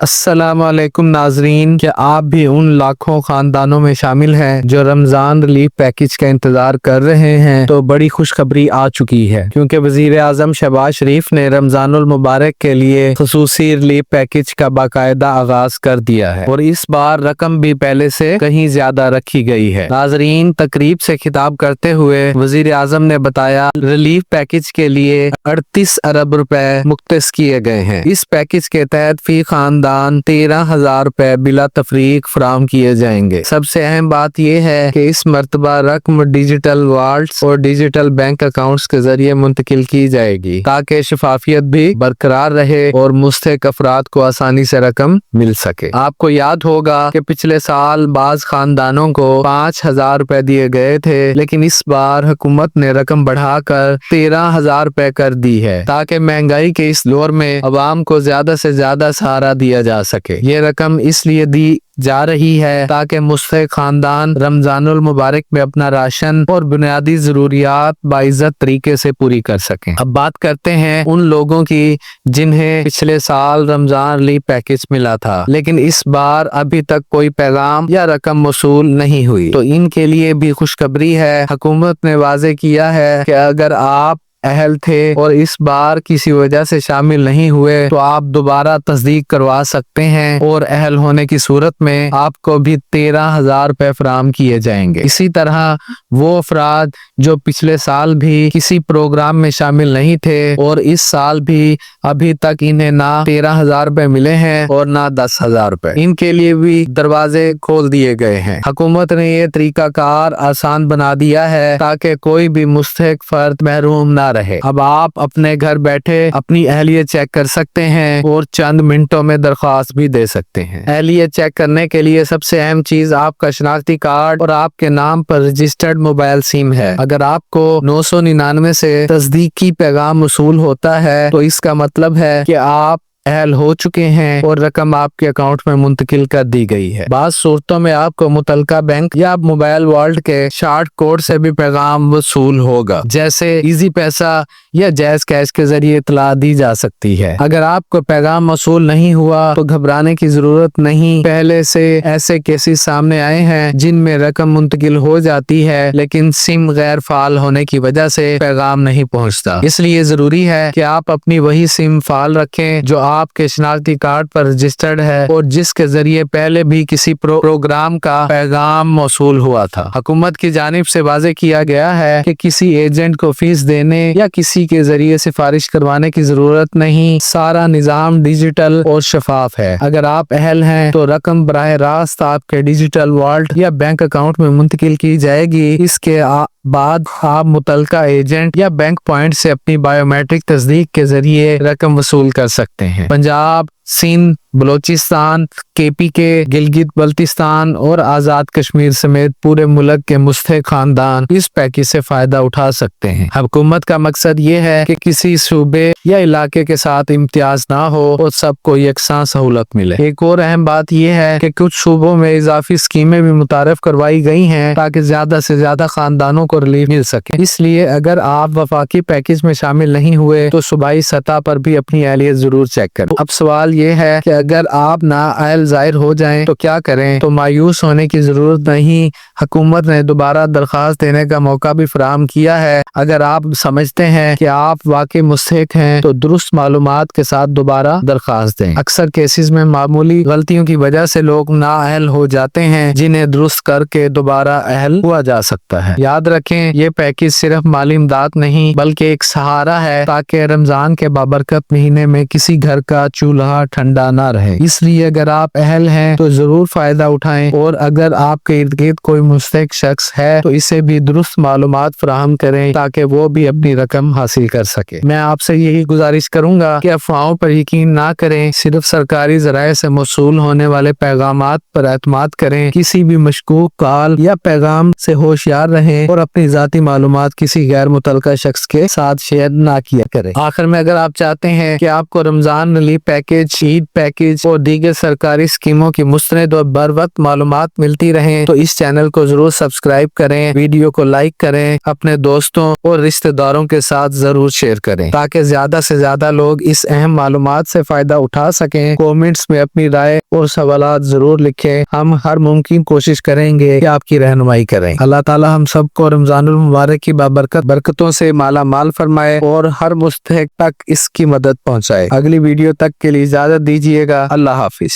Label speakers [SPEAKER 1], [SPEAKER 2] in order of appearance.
[SPEAKER 1] अस्सलाम वालेकुम नाजरीन, क्या आप भी उन लाखों खानदानों में शामिल हैं जो रमजान रिलीफ पैकेज का इंतजार कर रहे हैं? तो बड़ी खुशखबरी आ चुकी है, क्योंकि वजीर आजम शहबाज शरीफ ने रमजानुल मुबारक के लिए खसूसी रिलीफ पैकेज का बाकायदा आगाज कर दिया है और इस बार रकम भी पहले से कहीं ज्यादा रखी गई है। नाजरीन, तकरीब से खिताब करते हुए वजीर आजम ने बताया, रिलीफ पैकेज के लिए 38 अरब रुपए मुख्तस किए गए हैं। इस पैकेज के तहत फी खानदान 13,000 रुपए बिला तफरीक फराम किए जाएंगे। सबसे अहम बात यह है कि इस मर्तबा रकम डिजिटल वॉलेट्स और डिजिटल बैंक अकाउंट्स के जरिए मुंतकिल की जाएगी, ताकि शफाफियत भी बरकरार रहे और मुस्तहिक अफराद को आसानी से रकम मिल सके। आपको याद होगा कि पिछले साल बाज खानदानों को 5,000 रुपए दिए गए थे, लेकिन इस बार हुकूमत ने रकम बढ़ाकर 13,000 रुपए कर दी है, ताकि महंगाई के इस दौर में अवाम को ज्यादा से ज्यादा सहारा दिया जा सके। ये रकम इसलिए दी जा रही है ताकि मुस्तहिक खानदान रमजानुल मुबारक में अपना राशन और बुनियादी जरूरियात बाइज्जत तरीके से पूरी कर सकें। अब बात करते हैं उन लोगों की जिन्हें पिछले साल रमजान रिलीफ पैकेज मिला था, लेकिन इस बार अभी तक कोई पैगाम या रकम मौसूल नहीं हुई। तो इनके लिए भी खुशखबरी है। हुकूमत ने वाजे किया है कि अगर आप अहल थे और इस बार किसी वजह से शामिल नहीं हुए तो आप दोबारा तस्दीक करवा सकते हैं और अहल होने की सूरत में आपको भी 13,000 रुपए फराम किए जाएंगे। इसी तरह वो अफराद जो पिछले साल भी किसी प्रोग्राम में शामिल नहीं थे और इस साल भी अभी तक इन्हें ना 13,000 रुपए मिले हैं और ना 10,000 रुपए, इनके लिए भी दरवाजे खोल दिए गए हैं। हुकूमत ने ये तरीका कार आसान बना दिया है ताकि कोई भी मुस्तहिक फर्द महरूम ना रहे। अब आप अपने घर बैठे अपनी अहलियत चेक कर सकते हैं और चंद मिनटों में दरख्वास्त भी दे सकते हैं। अहलियत चेक करने के लिए सबसे अहम चीज आपका शनाख्ती कार्ड और आपके नाम पर रजिस्टर्ड मोबाइल सिम है। अगर आपको 999 से तस्दीकी पैगाम वसूल होता है तो इसका मतलब है कि आप अहल हो चुके हैं और रकम आपके अकाउंट में मुंतकिल कर दी गई है। बात सूरतों में आपको मुतलका बैंक या मोबाइल वॉलेट के शार्ट कोड से भी पैगाम वसूल होगा, जैसे इजी पैसा या जैज कैश के जरिए इतला दी जा सकती है। अगर आपको पैगाम वसूल नहीं हुआ तो घबराने की जरूरत नहीं। पहले से ऐसे केसेस सामने आए हैं जिनमें रकम मुंतकिल हो जाती है, लेकिन सिम गैर फाल होने की वजह से पैगाम नहीं पहुंचता। इसलिए जरूरी है कि आप अपनी वही सिम फाल रखें जो आपके शनाख्ती कार्ड पर रजिस्टर्ड है और जिसके जरिए पहले भी किसी प्रोग्राम का पैगाम मौसूल हुआ था। हुकूमत की जानिब से वाजे किया गया है कि किसी एजेंट को फीस देने या किसी के जरिए सिफारिश करवाने की जरूरत नहीं। सारा निजाम डिजिटल और शफाफ है। अगर आप अहल हैं तो रकम बराह रास्त आपके डिजिटल वॉलेट या बैंक अकाउंट में मुंतकिल की जाएगी। इसके बाद आप मुतलका एजेंट या बैंक पॉइंट से अपनी बायोमेट्रिक तस्दीक के जरिए रकम वसूल कर सकते हैं। पंजाब, सिंध, बलोचिस्तान, KPK, गिलगित बल्तिस्तान और आजाद कश्मीर समेत पूरे मुल्क के मुस्तहिक खानदान इस पैकेज से फायदा उठा सकते हैं। हुकूमत का मकसद ये है कि किसी सूबे या इलाके के साथ इम्तियाज ना हो और सबको यकसां सहूलत मिले। एक और अहम बात यह है कि कुछ सूबों में इजाफी स्कीमें भी मुतारफ करवाई गई हैं ताकि ज्यादा से ज्यादा खानदानों को रिलीफ मिल सके। इसलिए अगर आप वफाकी पैकेज में शामिल नहीं हुए तो सूबाई सतह पर भी अपनी अहलियत जरूर चेक करें। अब सवाल ये है कि अगर आप नाअहल जाहिर हो जाएं तो क्या करें? तो मायूस होने की जरूरत नहीं। हुकूमत ने दोबारा दरख्वास्त देने का मौका भी फराहम किया है। अगर आप समझते हैं कि आप वाकई मुस्तहिक हैं तो दुरुस्त मालूमात के साथ दोबारा दरख्वास्त दें। अक्सर केसेस में मामूली गलतियों की वजह से लोग नाअहल हो जाते हैं, जिन्हें दुरुस्त करके दोबारा अहल हुआ जा सकता है। याद रखें, ये पैकेज सिर्फ माली इमदाद नहीं बल्कि एक सहारा है ताकि रमजान के बाबरकत महीने में किसी घर का चूल्हा ठंडा ना रहे। इसलिए अगर आप अहल हैं तो जरूर फायदा उठाएं और अगर आपके इर्द गिर्द कोई मुस्तहिक शख्स है तो इसे भी दुरुस्त मालूमात फराहम करें ताकि वो भी अपनी रकम हासिल कर सके। मैं आपसे यही गुजारिश करूंगा कि अफवाहों पर यकीन ना करें, सिर्फ सरकारी जराये से मौसूल होने वाले पैगामात पर एतमाद करें। किसी भी मशकूक कॉल या पैगाम से होशियार रहें और अपनी जाती मालूमात किसी गैर मुतलका शख्स के साथ शेयर ना किया करें। आखिर में, अगर आप चाहते हैं कि आपको Ramzan relief package Eid package और दीगर सरकारी स्कीमों की मुस्तनद और बर वक्त मालूमात मिलती रहें तो इस चैनल को जरूर सब्सक्राइब करें, वीडियो को लाइक करें, अपने दोस्तों और रिश्तेदारों के साथ जरूर शेयर करें ताकि ज्यादा से ज्यादा लोग इस अहम मालूमात से फायदा उठा सकें। कमेंट्स में अपनी राय और सवालात जरूर लिखें, हम हर मुमकिन कोशिश करेंगे कि आपकी रहनुमाई करें। अल्लाह ताला हम सबको रमजानुल मुबारक की बरकतों से माला माल फरमाए और हर मुस्तहिक तक इसकी मदद पहुंचाए। अगली वीडियो तक के लिए इजाजत दीजिएगा। अल्लाह हाफिज।